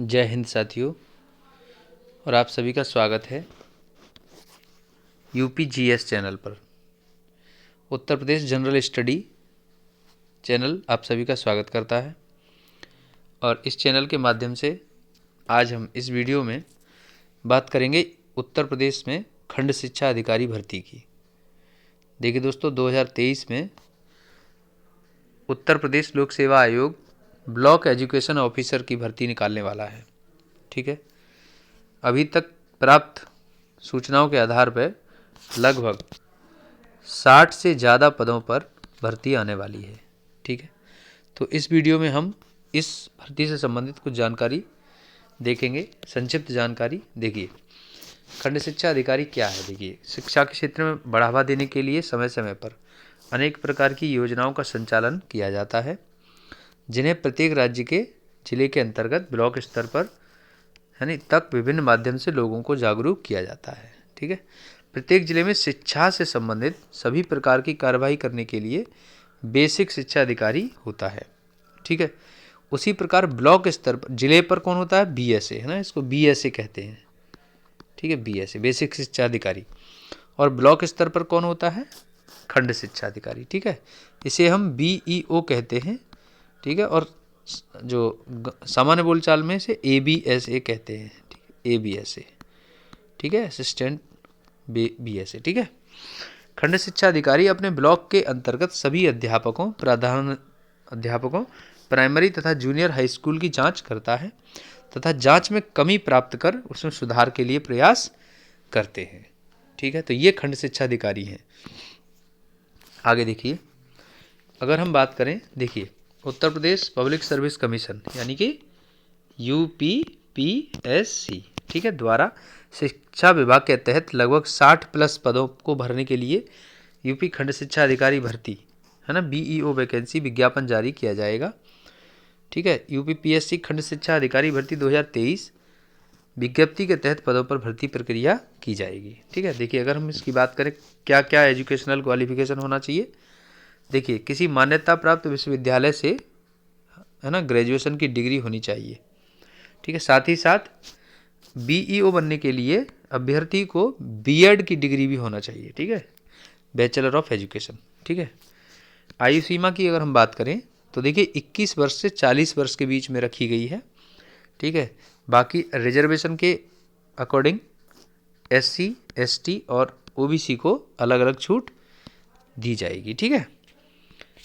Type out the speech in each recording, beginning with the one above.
जय हिंद साथियों, और आप सभी का स्वागत है यूपी जीएस चैनल पर। Uttar Pradesh general study channel आप सभी का स्वागत करता है। और इस चैनल के माध्यम से आज हम इस वीडियो में बात करेंगे उत्तर प्रदेश में खंड शिक्षा अधिकारी भर्ती की। देखिए दोस्तों, 2023 में उत्तर प्रदेश लोक सेवा आयोग ब्लॉक एजुकेशन ऑफिसर की भर्ती निकालने वाला है। ठीक है, अभी तक प्राप्त सूचनाओं के आधार पर लगभग 60 से ज़्यादा पदों पर भर्ती आने वाली है। ठीक है, तो इस वीडियो में हम इस भर्ती से संबंधित कुछ जानकारी देखेंगे, संक्षिप्त जानकारी। देखिए, खंड शिक्षा अधिकारी क्या है। देखिए, शिक्षा के क्षेत्र में बढ़ावा देने के लिए समय समय पर अनेक प्रकार की योजनाओं का संचालन किया जाता है, जिन्हें प्रत्येक राज्य के जिले के अंतर्गत ब्लॉक स्तर पर यानी तक विभिन्न माध्यम से लोगों को जागरूक किया जाता है। ठीक है, प्रत्येक जिले में शिक्षा से संबंधित सभी प्रकार की कार्रवाई करने के लिए बेसिक शिक्षा अधिकारी होता है। ठीक है, उसी प्रकार ब्लॉक स्तर पर जिले पर कौन होता है, बीएसए है ना, इसको बीएसए कहते हैं। ठीक है, बीएसए बेसिक शिक्षा अधिकारी। और ब्लॉक स्तर पर कौन होता है, खंड शिक्षा अधिकारी। ठीक है, इसे हम बीईओ कहते हैं। ठीक है, और जो सामान्य बोलचाल में इसे एबीएसए कहते हैं। ठीक है, एबीएसए। ठीक है, असिस्टेंट बीएसए। ठीक है, खंड शिक्षा अधिकारी अपने ब्लॉक के अंतर्गत सभी अध्यापकों, प्रधान अध्यापकों, प्राइमरी तथा जूनियर हाई स्कूल की जांच करता है तथा जांच में कमी प्राप्त कर उसमें सुधार के लिए प्रयास करते हैं। ठीक है, तो ये खंड शिक्षा अधिकारी हैं। आगे देखिए, अगर हम बात करें, देखिए Uttar Pradesh public service commission यानी कि यूपीपीएससी, ठीक है, द्वारा शिक्षा विभाग के तहत लगभग 60 प्लस पदों को भरने के लिए यूपी खंड शिक्षा अधिकारी भर्ती है ना, बीईओ वैकेंसी विज्ञापन जारी किया जाएगा। ठीक है, यूपीपीएससी खंड शिक्षा अधिकारी भर्ती 2023 विज्ञप्ति के तहत पदों पर भर्ती प्रक्रिया की जाएगी। ठीक है, देखिए अगर हम इसकी बात करें क्या क्या एजुकेशनल क्वालिफिकेशन होना चाहिए। देखिए, किसी मान्यता प्राप्त विश्वविद्यालय से है ना ग्रेजुएशन की डिग्री होनी चाहिए। ठीक है, साथ ही साथ बीईओ बनने के लिए अभ्यर्थी को बीएड की डिग्री भी होना चाहिए। ठीक है, बैचलर ऑफ एजुकेशन। ठीक है, आयु सीमा की अगर हम बात करें तो देखिए 21 वर्ष से 40 वर्ष के बीच में रखी गई है। ठीक है, बाकी रिजर्वेशन के अकॉर्डिंग एससी, एसटी और ओबीसी को अलग अलग छूट दी जाएगी। ठीक है,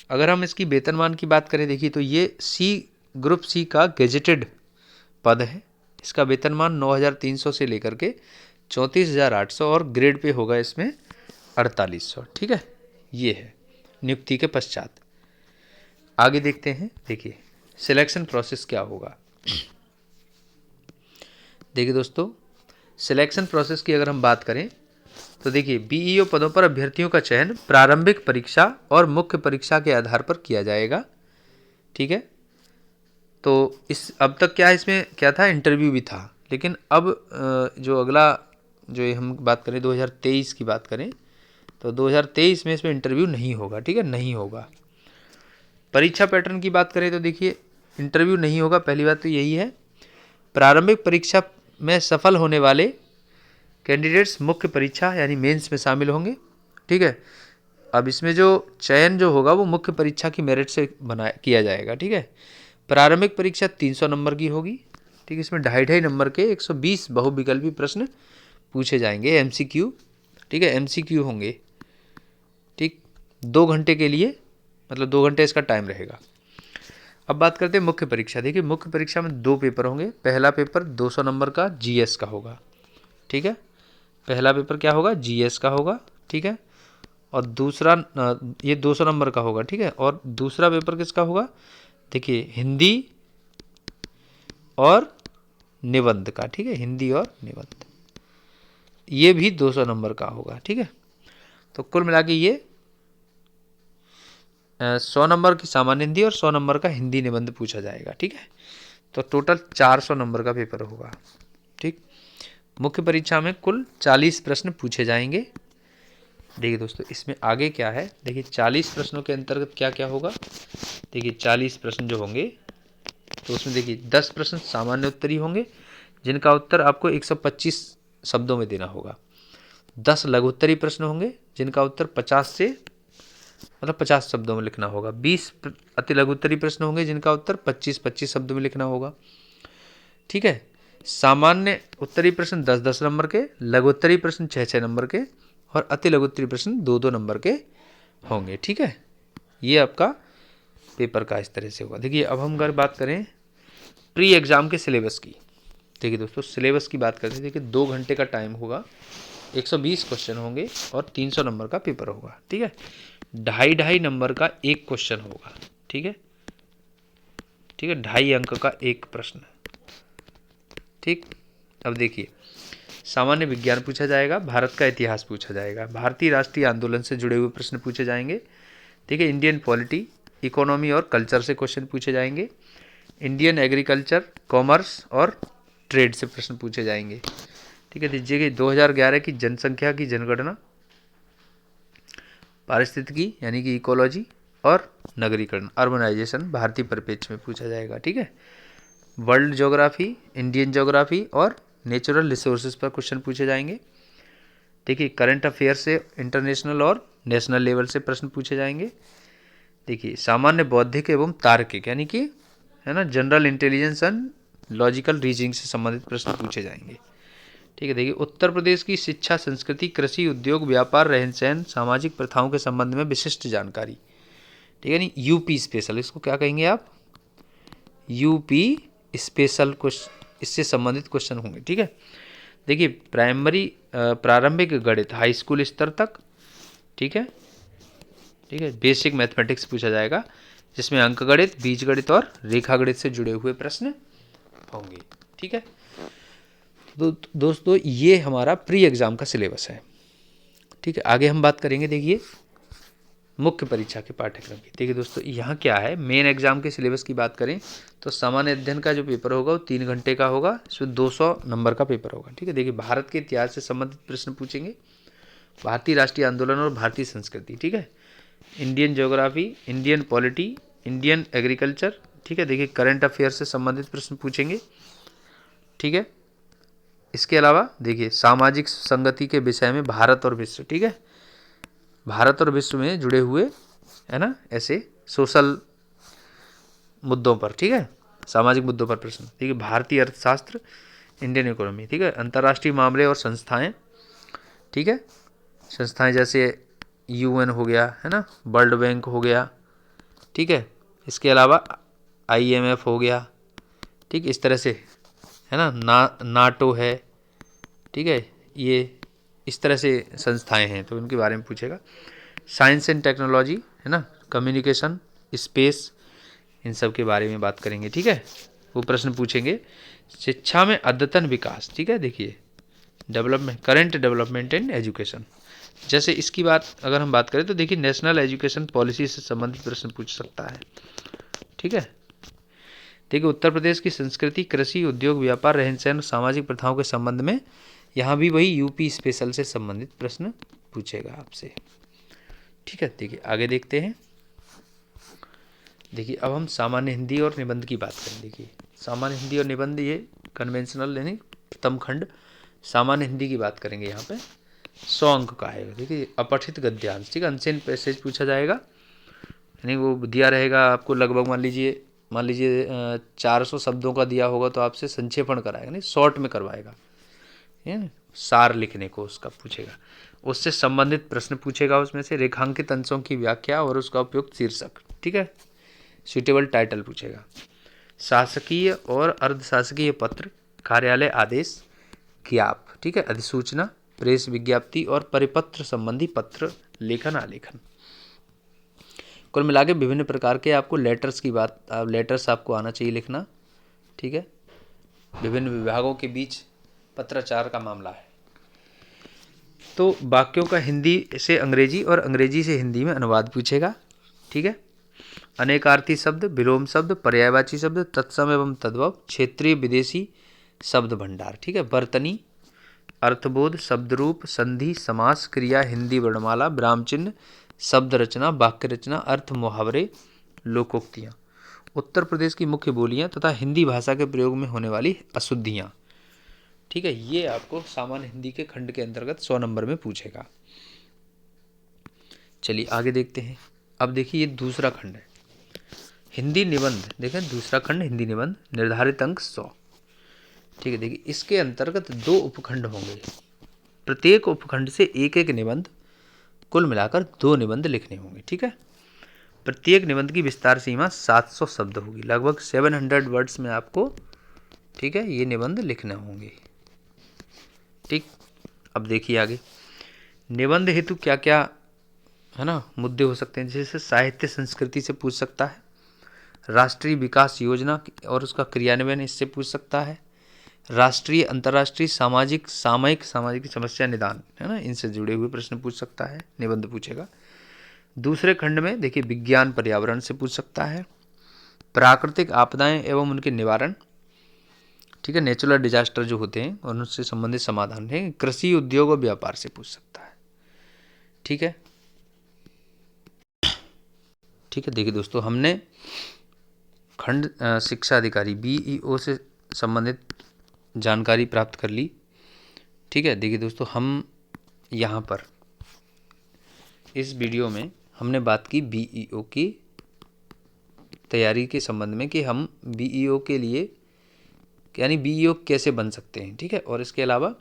अगर हम इसकी वेतनमान की बात करें, देखिए तो ये ग्रुप सी का गेजेटेड पद है। इसका वेतनमान 9,300 से लेकर के 34,800 और ग्रेड पे होगा इसमें 4,800। ठीक है, ये है नियुक्ति के पश्चात। आगे देखते हैं, देखिए सिलेक्शन प्रोसेस क्या होगा। देखिए दोस्तों, सिलेक्शन प्रोसेस की अगर हम बात करें तो देखिए बीईओ पदों पर अभ्यर्थियों का चयन प्रारंभिक परीक्षा और मुख्य परीक्षा के आधार पर किया जाएगा। ठीक है, तो इस अब तक क्या है, इसमें क्या था, इंटरव्यू भी था, लेकिन अब जो अगला जो हम बात करें 2023 की बात करें तो 2023 में इसमें इंटरव्यू नहीं होगा। ठीक है, नहीं होगा। परीक्षा पैटर्न की बात करें तो देखिए इंटरव्यू नहीं होगा, पहली बात तो यही है। प्रारंभिक परीक्षा में सफल होने वाले कैंडिडेट्स मुख्य परीक्षा यानी मेंस में शामिल होंगे। ठीक है, अब इसमें जो चयन जो होगा वो मुख्य परीक्षा की मेरिट से किया जाएगा। ठीक है, प्रारंभिक परीक्षा 300 नंबर की होगी। ठीक है, इसमें 2.5 नंबर के 120 बहुविकल्पी प्रश्न पूछे जाएंगे, एमसीक्यू। ठीक है, एमसीक्यू होंगे। ठीक, 2 घंटे के लिए, मतलब 2 घंटे इसका टाइम रहेगा। अब बात करते हैं मुख्य परीक्षा। देखिए मुख्य परीक्षा में 2 पेपर होंगे। पहला पेपर 200 नंबर का जीएस का होगा। ठीक है, पहला पेपर क्या होगा, जीएस का होगा। ठीक है, और दूसरा ये 200 नंबर का होगा। ठीक है, और दूसरा पेपर किसका होगा, देखिए हिंदी और निबंध का। ठीक है, हिंदी और निबंध, ये भी 200 नंबर का होगा। ठीक है, तो कुल मिला के ये 100 नंबर की सामान्य हिंदी और 100 नंबर का हिंदी निबंध पूछा जाएगा। ठीक है, तो टोटल 400 नंबर का पेपर होगा। ठीक, मुख्य परीक्षा में कुल 40 प्रश्न पूछे जाएंगे। देखिए दोस्तों, इसमें आगे क्या है, देखिए 40 प्रश्नों के अंतर्गत क्या क्या होगा। देखिए 40 प्रश्न जो होंगे तो उसमें देखिए 10 प्रश्न सामान्य उत्तरी होंगे जिनका उत्तर आपको 125 शब्दों में देना होगा। 10 लघु उत्तरी प्रश्न होंगे जिनका उत्तर 50 शब्दों में लिखना होगा। 20 अति लघु उत्तरी प्रश्न होंगे जिनका उत्तर 25 शब्दों में लिखना होगा। ठीक है। सामान्य उत्तरी प्रश्न 10 नंबर के, लघु उत्तरी प्रश्न 6 नंबर के और अति लघु उत्तरी प्रश्न 2 नंबर के होंगे। ठीक है, ये आपका पेपर का इस तरह से होगा। देखिए अब हम अगर बात करें प्री एग्जाम के सिलेबस की, देखिए दोस्तों सिलेबस की बात करते हैं। देखिए 2 घंटे का टाइम होगा, 120 क्वेश्चन होंगे और 300 नंबर का पेपर होगा। ठीक है, 2.5 नंबर का एक क्वेश्चन होगा। ठीक है, 2.5 अंक का एक प्रश्न। ठीक, अब देखिए सामान्य विज्ञान पूछा जाएगा, भारत का इतिहास पूछा जाएगा, भारतीय राष्ट्रीय आंदोलन से जुड़े हुए प्रश्न पूछे जाएंगे। ठीक है, इंडियन पॉलिटी, इकोनॉमी और कल्चर से क्वेश्चन पूछे जाएंगे। इंडियन एग्रीकल्चर, कॉमर्स और ट्रेड से प्रश्न पूछे जाएंगे। ठीक है, दीजिए 2011 की जनसंख्या की जनगणना, पारिस्थितिकी यानी कि इकोलॉजी और नगरीकरण, अर्बनाइजेशन भारतीय परिप्रेक्ष्य में पूछा जाएगा। ठीक है, वर्ल्ड ज्योग्राफी, इंडियन ज्योग्राफी और नेचुरल रिसोर्सेज पर क्वेश्चन पूछे जाएंगे। देखिए करंट अफेयर से इंटरनेशनल और नेशनल लेवल से प्रश्न पूछे जाएंगे। देखिए सामान्य बौद्धिक एवं तार्किक यानी कि है ना general intelligence and logical reasoning से संबंधित प्रश्न पूछे जाएंगे। ठीक है, देखिए उत्तर प्रदेश की शिक्षा, संस्कृति, कृषि, उद्योग, व्यापार, रहन सहन, सामाजिक प्रथाओं के संबंध में विशिष्ट जानकारी। ठीक है, नहीं यूपी स्पेशल, इसको क्या कहेंगे आप, यूपी स्पेशल क्वेश्चन, इससे संबंधित क्वेश्चन होंगे। ठीक है, देखिए प्रारंभिक गणित हाई स्कूल स्तर तक। ठीक है, बेसिक मैथमेटिक्स पूछा जाएगा जिसमें अंकगणित, बीजगणित और रेखागणित से जुड़े हुए प्रश्न होंगे। ठीक है, तो दोस्तों ये हमारा प्री एग्जाम का सिलेबस है। ठीक है, आगे हम बात करेंगे देखिए मुख्य परीक्षा के पाठ्यक्रम की। देखिए दोस्तों यहाँ क्या है, मेन एग्जाम के सिलेबस की बात करें तो सामान्य अध्ययन का जो पेपर होगा वो 3 घंटे का होगा, इसमें 200 नंबर का पेपर होगा। ठीक है, देखिए भारत के इतिहास से संबंधित प्रश्न पूछेंगे, भारतीय राष्ट्रीय आंदोलन और भारतीय संस्कृति। ठीक है, Indian geography, Indian polity, Indian agriculture. ठीक है, देखिए करंट अफेयर से संबंधित प्रश्न पूछेंगे। ठीक है, इसके अलावा देखिए सामाजिक संगति के विषय में भारत और विश्व। ठीक है, भारत और विश्व में जुड़े हुए है ना ऐसे सोशल मुद्दों पर। ठीक है, सामाजिक मुद्दों पर प्रश्न। ठीक है, भारतीय अर्थशास्त्र, इंडियन इकोनॉमी। ठीक है, अंतर्राष्ट्रीय मामले और संस्थाएं। ठीक है, संस्थाएं जैसे यूएन हो गया है ना, वर्ल्ड बैंक हो गया। ठीक है, इसके अलावा आईएमएफ हो गया। ठीक, इस तरह से है ना नाटो है। ठीक है, ये इस तरह से संस्थाएं हैं तो उनके बारे में पूछेगा। साइंस एंड टेक्नोलॉजी है ना, कम्युनिकेशन, स्पेस, इन सब के बारे में बात करेंगे। ठीक है, वो प्रश्न पूछेंगे। शिक्षा में अद्यतन विकास। ठीक है, देखिए development, current development and education, जैसे इसकी बात अगर हम बात करें तो देखिए नेशनल एजुकेशन पॉलिसी से संबंधित प्रश्न पूछ सकता है। ठीक है, देखिए उत्तर प्रदेश की संस्कृति, कृषि, उद्योग, व्यापार, रहन सहन, सामाजिक प्रथाओं के संबंध में यहाँ भी वही यूपी स्पेशल से संबंधित प्रश्न पूछेगा आपसे। ठीक है, देखिए आगे देखते हैं। देखिए अब हम सामान्य हिंदी और निबंध की बात करें। देखिए सामान्य हिंदी और निबंध ये कन्वेंशनल यानी प्रथम खंड सामान्य हिंदी की बात करेंगे। यहाँ पे 100 अंक का है। देखिए अपठित गद्यांश। ठीक है, अनसेन पैसेज पूछा जाएगा, यानी वो दिया रहेगा आपको लगभग मान लीजिए 400 शब्दों का दिया होगा तो आपसे संक्षेपण कराएगा, नहीं शॉर्ट में करवाएगा, सार लिखने को उसका पूछेगा, उससे संबंधित प्रश्न पूछेगा। उसमें से रेखांकित अंशों की व्याख्या और उसका उपयुक्त शीर्षक। ठीक है, सुटेबल टाइटल पूछेगा। शासकीय और अर्धशासकीय पत्र, कार्यालय आदेश, ज्ञाप। ठीक है, अधिसूचना, प्रेस विज्ञप्ति और परिपत्र संबंधी पत्र लेखन, आलेखन। कुल मिला के विभिन्न प्रकार के आपको लेटर्स की बात, लेटर्स आपको आना चाहिए लिखना। ठीक है, विभिन्न विभागों के बीच पत्राचार का मामला है। तो वाक्यों का हिंदी से अंग्रेजी और अंग्रेजी से हिंदी में अनुवाद पूछेगा। ठीक है, अनेकार्थी शब्द, विलोम शब्द, पर्यायवाची शब्द, तत्सम एवं तद्भव, क्षेत्रीय विदेशी शब्द भंडार। ठीक है, वर्तनी, अर्थबोध, शब्दरूप, संधि, समास, क्रिया, हिंदी वर्णमाला, विराम चिन्ह, शब्द रचना, वाक्य रचना, अर्थ, मुहावरे, लोकोक्तियाँ। उत्तर प्रदेश की मुख्य बोलियां तथा हिंदी भाषा के प्रयोग में होने वाली अशुद्धियां। ठीक है, ये आपको सामान्य हिंदी के खंड के अंतर्गत 100 नंबर में पूछेगा। चलिए आगे देखते हैं। अब देखिए ये दूसरा खंड है, हिंदी निबंध। देखें दूसरा खंड हिंदी निबंध, निर्धारित अंक 100। ठीक है, देखिए इसके अंतर्गत 2 उपखंड होंगे, प्रत्येक उपखंड से एक एक निबंध, कुल मिलाकर 2 निबंध लिखने होंगे। ठीक है, प्रत्येक निबंध की विस्तार सीमा 700 शब्द होगी, लगभग 700 वर्ड्स में आपको, ठीक है, ये निबंध लिखने होंगे। ठीक, अब देखिए आगे, निबंध हेतु क्या क्या है ना मुद्दे हो सकते हैं, जैसे साहित्य संस्कृति से पूछ सकता है, राष्ट्रीय विकास योजना और उसका क्रियान्वयन इससे पूछ सकता है, राष्ट्रीय अंतर्राष्ट्रीय सामाजिक सामाजिक समस्या निदान, है ना, इनसे जुड़े हुए प्रश्न पूछ सकता है, निबंध पूछेगा। दूसरे खंड में देखिए विज्ञान पर्यावरण से पूछ सकता है, प्राकृतिक आपदाएं एवं उनके निवारण, ठीक है, नेचुरल डिजास्टर जो होते हैं और उनसे संबंधित समाधान है, कृषि उद्योग और व्यापार से पूछ सकता है। ठीक है, ठीक है, देखिए दोस्तों हमने खंड शिक्षा अधिकारी BEO से संबंधित जानकारी प्राप्त कर ली। ठीक है, देखिए दोस्तों हम यहाँ पर इस वीडियो में हमने बात की BEO की तैयारी के संबंध में कि हम BEO के लिए यानी BEO कैसे बन सकते हैं। ठीक है, और इसके अलावा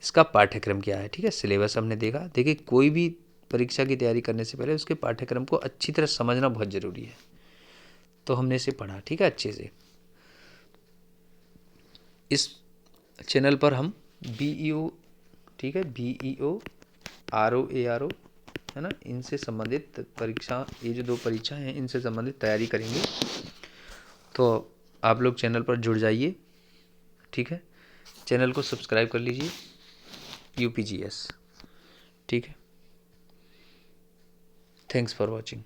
इसका पाठ्यक्रम क्या है। ठीक है, सिलेबस हमने देखा। देखिए कोई भी परीक्षा की तैयारी करने से पहले उसके पाठ्यक्रम को अच्छी तरह समझना बहुत ज़रूरी है, तो हमने इसे पढ़ा। ठीक है, अच्छे से। इस चैनल पर हम BEO, ठीक है, BEO ROARO, है ना, इनसे संबंधित परीक्षा, ये जो 2 परीक्षाएं हैं इनसे संबंधित तैयारी करेंगे, तो आप लोग चैनल पर जुड़ जाइए। ठीक है, चैनल को सब्सक्राइब कर लीजिए, UPGS। ठीक है, थैंक्स फॉर वॉचिंग।